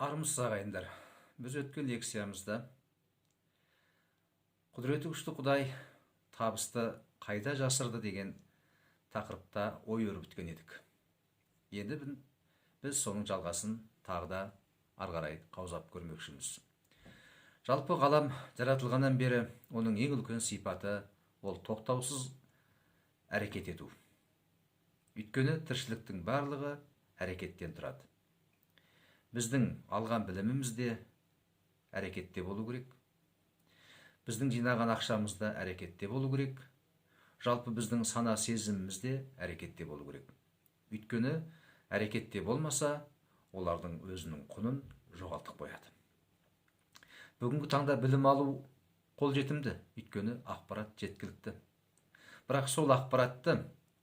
Армысыз ағайындар. Біз өткен лекциямызда құдіреті күшті Құдай табысты қайда жасырды деген тақырыпта ой өрбіткен едік. Енді біз соның жалғасын тағы да ары қарай қаузап көрмекшіміз. Жалпы ғалам жаратылғаннан бері оның ең үлкен сипаты ол тоқтаусыз әрекет ету. Өйткені тіршіліктің барлығы әрекеттен тұрады. Біздің алған біліміміз де әрекетте болу керек. Біздің жинаған ақшамыз да әрекетте болу керек. Жалпы біздің сана сезіміміз де әрекетте болу керек. Өйткені әрекетте болмаса, олардың өзінің құнын жоғалтып қояды. Бүгінгі таңда білім алу қолжетімді, өйткені ақпарат жеткілікті. Бірақ сол ақпаратты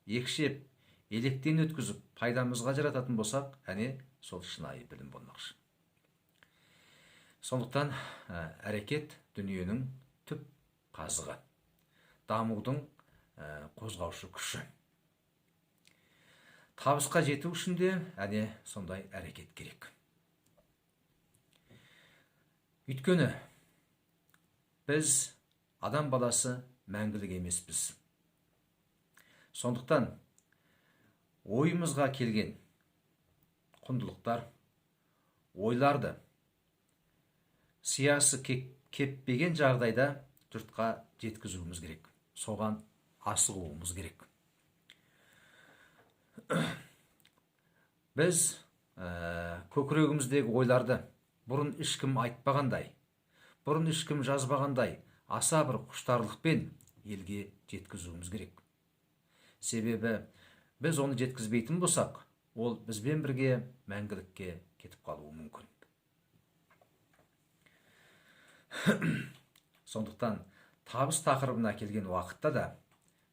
екшеп, електен өткізіп, пайдамызға жарататын болсақ, әне сол шынайы білім болмақшы. Сондықтан әрекет дүниенің түп қазығы, дамудың қозғаушы күші. Табысқа жету үшін де әне сондай әрекет керек. Өйткені біз адам баласы мәңгілік емеспіз. Сондықтан ойымызға келген құндылықтар, ойларды сиясы кеппеген жағдайда жұртқа жеткізуіміз керек. Соған асығуымыз керек. Біз көкірегіміздегі ойларды бұрын ешкім айтпағандай, бұрын ешкім жазбағандай аса бір құштарлықпен елге жеткізуіміз керек. Себебі біз оны жеткізбейтін болсақ, ол бізбен бірге мәңгілікке кетіп қалуы мүмкін. Сондықтан табыс тақырыбына келген уақытта да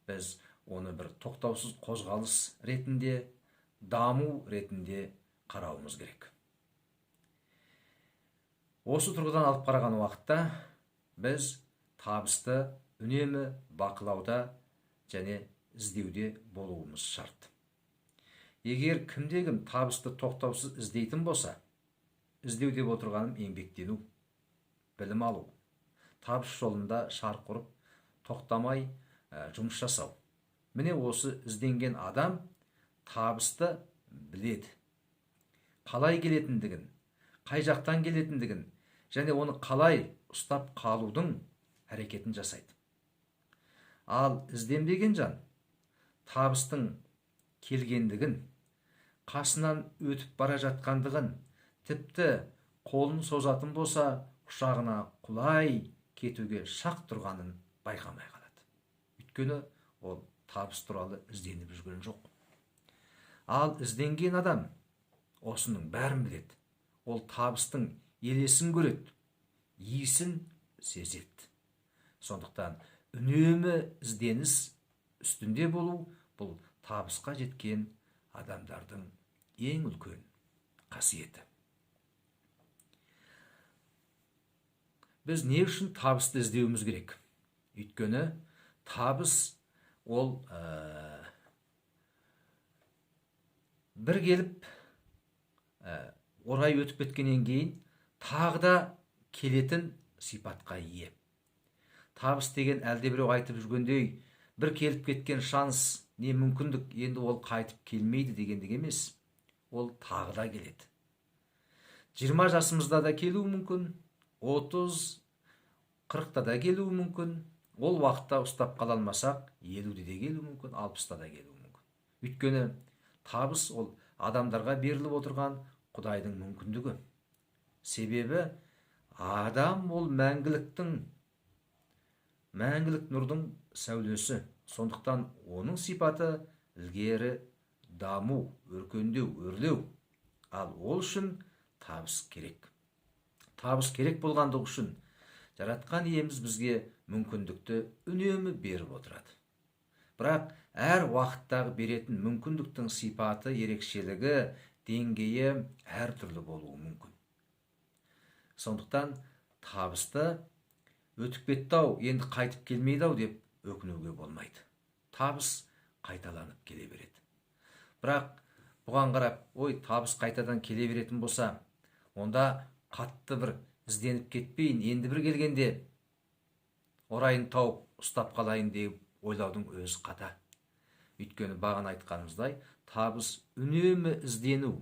біз оны бір тоқтаусыз қозғалыс ретінде, даму ретінде қарауымыз керек. Осы тұрғыдан алып қараған уақытта біз табысты үнемі бақылауда және іздеуде болуымыз шарт. Егер кімде-кім табысты тоқтаусыз іздейтін болса, іздеу деп отырғаным еңбектену, білім алу, табыс жолында шарқ ұрып, тоқтамай жұмыс жасау. Міне осы ізденген адам табысты біледі. Қалай келетіндігін, қай жақтан келетіндігін, және оны қалай ұстап қалудың әрекетін жасайды. Ал ізденбеген жан табыстың келгендігін, қасынан өтіп бара жатқандығын, тіпті қолын созатын болса, құшағына құлай кетуге шақ тұрғанын байқамай қалады. Өйткені ол табыс туралы ізденіп жүрген жоқ. Ал ізденген адам осының бәрін біледі. Ол табыстың елесін көреді, иісін сезеді. Сондықтан үнемі ізденіс үстінде болу бұл табысқа жеткен адамдардың ең үлкен қасиеті. Біз не үшін табысты іздеуіміз керек? Өйткені табыс ол бір келіп орай өтіп кеткеннен кейін тағы да келетін сипатқа ие. Табыс деген әлде біреу айтып жүргендей бір келіп кеткен шанс, не мүмкіндік, енді ол қайтып келмейді дегендік емес. Ол тағы да келеді. 20 жасымызда да келуі мүмкін, 30-40-та да келуі мүмкін. Ол уақытта ұстап қала алмасақ, 50-де де келуі мүмкін, 60-та да келуі мүмкін. Өйткені табыс ол адамдарға беріліп отырған Құдайдың мүмкіндігі. Себебі адам ол мәңгілік нұрдың сәулесі. Сондықтан оның сипаты ілгері даму, өркендеу, өрлеу. Ал ол үшін табыс керек. Табыс керек болғандығы үшін жаратқан иеміз бізге мүмкіндікті үнемі беріп отырады. Бірақ әр уақыттағы беретін мүмкіндіктің сипаты, ерекшелігі, деңгейі әртүрлі болуы мүмкін. Сондықтан табысты өтіп кетті-ау, енді қайтып келмейді-ау деп өкінуге болмайды. Табыс қайталанып келе береді. Бірақ бұған қарап, ой, табыс қайтадан келе беретін болса, онда қатты бір ізденіп кетпейін, енді бір келгенде орайын тауып ұстап қалайын деп ойлаудың өзі қата. Өйткені бағана айтқанымыздай, табыс үнемі іздену,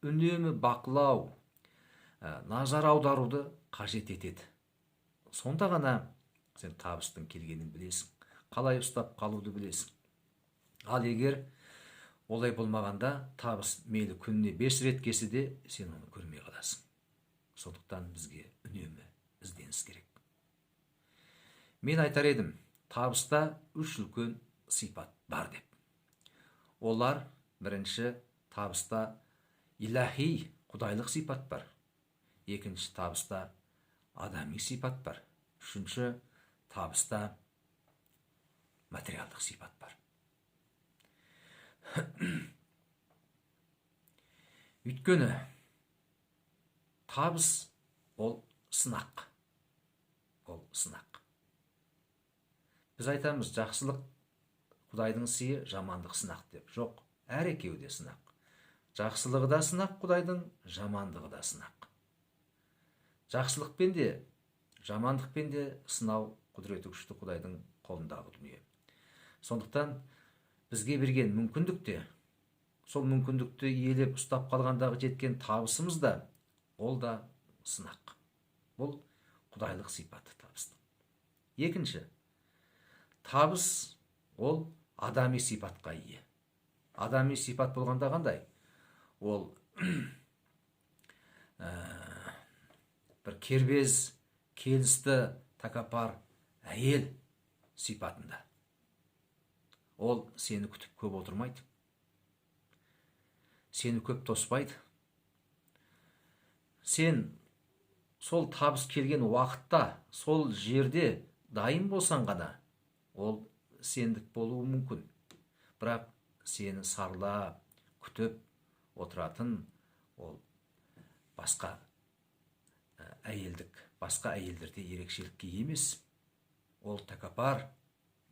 үнемі бақылау, назар аударуды қажет етеді. Сонда ғана сен табыстың келгенін білесің, қалай ұстап қалуды білесің. Ал егер олай болмағанда, табыс мейлі күніне 5 рет келсе де, сен оны көрмей қаласың. Сондықтан бізге үнемі ізденіс керек. Мен айтар едім, табыста 3 үлкен сипат бар деп. Олар: бірінші, табыста илахи, құдайлық сипат бар. Екінші, табыста адами сипат бар. Үшінші, табыста материалдық сипат бар. Өйткені табыс ол сынақ. Ол сынақ. Біз айтамыз, жақсылық Құдайдың сыйы, жамандық сынақ деп. Жоқ, әр екеуі де сынақ. Жақсылығы да сынақ Құдайдың, жамандығы да сынақ. Жақсылықпен де, жамандықпен де сынау құдіреті күшті Құдайдың қолындағы дүние. Сондықтан бізге берген мүмкіндік те, сол мүмкіндікті иелеп ұстап қалғандағы жеткен табысымыз да, ол да сынақ. Бұл құдайлық сипаты табыстың. Екінші, табыс ол адами сипатқа ие. Адами сипат болғанда қандай? Ол бір кербез, келісті, тәкаппар әйел сипатында. Ол сені күтіп көп отырмайды, сені көп тоспайды. Сен сол табыс келген уақытта, сол жерде дайын болсан ғана, ол сендік болуы мүмкін. Бірақ сені сарлап күтіп отыратын ол басқа әйелдік, басқа әйелдерде ерекшелікке емес. Ол тәкаппар,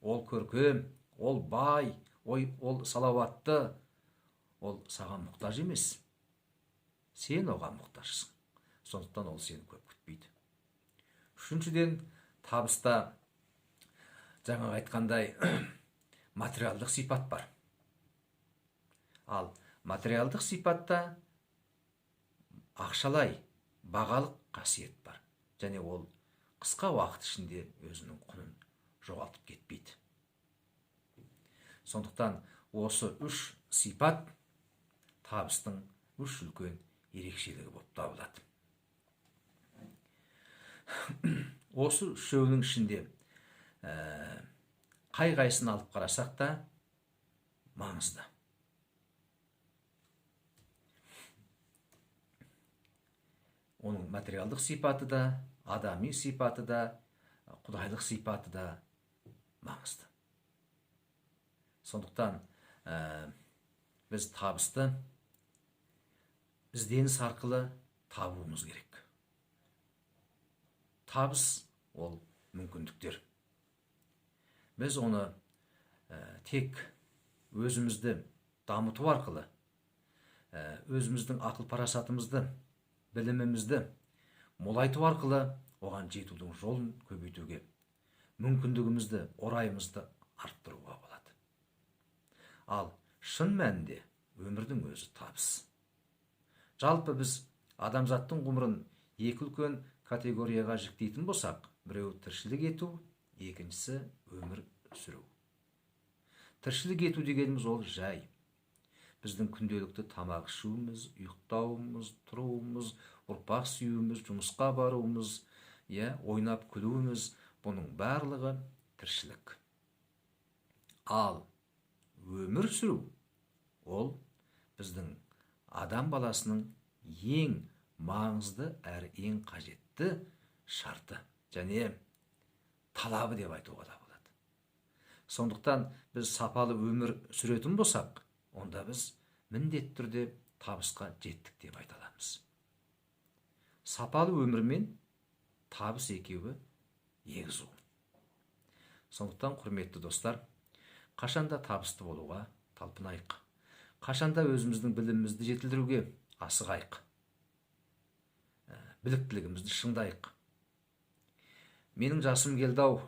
ол көркем, ол бай, ол салауатты, ол саған мұқтаж емес. Сен оған мұқтажсың. Сондықтан ол сені көп күтпейді. Үшіншіден, табыста жаңа айтқандай материалдық сипат бар. Ал материалдық сипатта ақшалай, бағалық қасиет бар. Және ол қысқа уақыт ішінде өзінің құнын жоғалтып кетпейді. Сондықтан осы 3 сипат табыстың 3 үлкен ерекшелігі болып табылады. Осы үшеуінің ішінде қай-қайсысын алып қарасақ та маңызды. Оның материалдық сипаты да, адами сипаты да, құдайлық сипаты да маңызды. Сондықтан біз табысты ізденіс арқылы табуымыз керек. Табыс ол мүмкіндіктер. Біз оны тек өзімізді дамыту арқылы, өзіміздің ақыл парасатымызды, білімімізді молайту арқылы оған жетудің жолын көбейтуге, мүмкіндігімізді, орайымызды арттыруға болады. Ал шын мәнінде өмірдің өзі табыс. Жалпы біз адамзаттың ғұмырын 2 үлкен категорияға жіктейтін болсақ, біреуі тіршілік ету, екіншісі өмір сүру. Тіршілік ету дегеніміз ол жай. Біздің күнделікті тамақ ішуіміз, ұйықтауымыз, тұруымыз, ұрпақ сүюіміз, жұмысқа баруымыз, ойнап күлуіміз, бұның барлығы тіршілік. Ал өмір сүру ол біздің адам баласының ең маңызды әрі ең қажетті шарты және талабы деп айтуға да болады. Сондықтан біз сапалы өмір сүретін болсақ, онда біз міндетті түрде табысқа жеттік деп айта аламыз. Сапалы өмір мен табыс екеуі егіз ұл. Сондықтан, құрметті достар, қашанда табысты болуға талпынайық. Қашанда өзіміздің білімімізді жетілдіруге асығайық. біліктілігімізді шыңдайық. Менің жасым келді ау,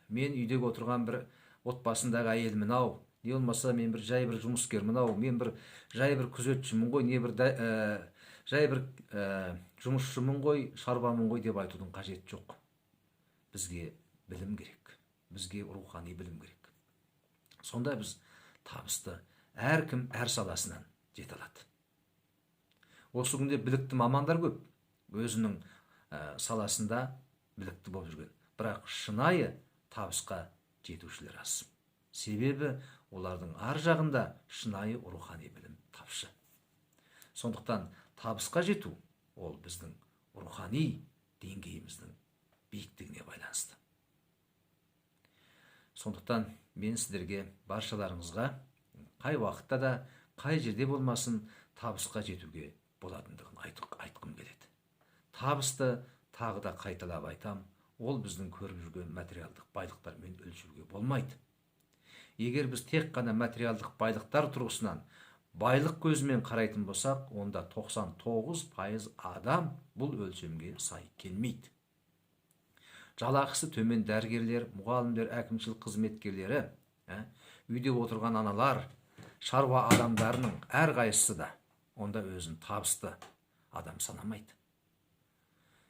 мен үйдегі отырған бір отбасындағы әйелмін ау, не болмаса мен бір жай бір жұмыскермін ау, мен бір жай бір күзетшімін ғой, не бір жай бір жұмысшымын ғой, шаруамын ғой деп айтудың қажеті жоқ. Бізге білім керек, бізге рухани білім керек. Сонда біз табысты әркім әр саласынан жете алады. Осы күнде білікті мамандар көп, өзінің саласында білікті болып жүрген, бірақ шынайы табысқа жетушілер аз. Себебі олардың ар жағында шынайы рухани білім тапшы. Сондықтан табысқа жету ол біздің рухани деңгейіміздің биіктігіне байланысты. Сондықтан мен сіздерге, баршаларыңызға қай уақытта да, қай жерде болмасын табысқа жетуге болатындығын айтқым келеді. Табысты тағы да қайталап айтам, ол біздің көріп жүрген материалдық байлықтармен өлшеуге болмайды. Егер біз тек қана материалдық байлықтар тұрғысынан байлық көзімен қарайтын болсақ, онда 99% адам бұл өлшемге сай келмейді. Жалақысы төмен дәрігерлер, мұғалімдер, әкімшілік қызметкерлері, үйде отырған аналар, шаруа адамдарының әрқайсысы да онда өзін табысты адам санамайды.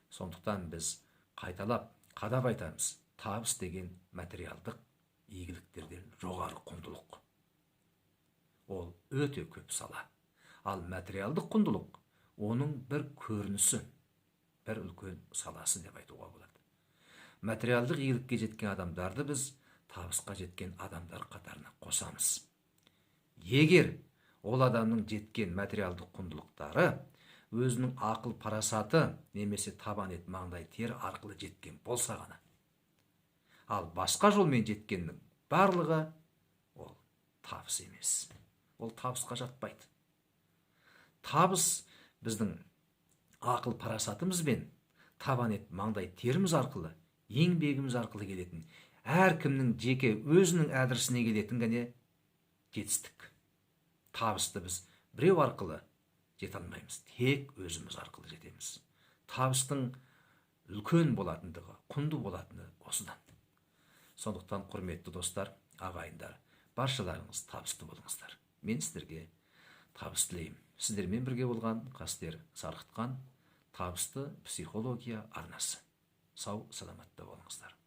Сондықтан біз қайталап, қадап айтамыз, табыс деген материалдық игіліктерден жоғары құндылық. Ол өте көп сала. Ал материалдық құндылық оның бір көрінісі, бір үлкен саласы деп айтуға болады. Материалдық игілікке жеткен адамдарды біз табысқа жеткен адамдар қатарына қосамыз. Егер ол адамның жеткен материалдық құндылықтары өзінің ақыл парасаты немесе табан ет маңдай тер арқылы жеткен болса ғана, ал басқа жолмен жеткеннің барлығы ол табыс емес. Ол табысқа жатпайды. Табыс біздің ақыл парасатымызбен табан ет маңдай теріміз арқылы, еңбегіміз арқылы келетін, әркімнің жеке өзінің әдірісіне келетін ғана жетістік. Табысты біз біреу арқылы жете алмаймыз, тек өзіміз арқылы жетеміз. Табыстың үлкен болатындығы, құнды болатыны осыдан. Сондықтан құрметті достар, ағайындар, баршаларыңыз табысты болыңыздар. Мен сіздерге табыс тілеймін. Сіздермен бірге болған Қастер Сарқытқан табысты психология арнасы. Сау, саламатта болыңыздар.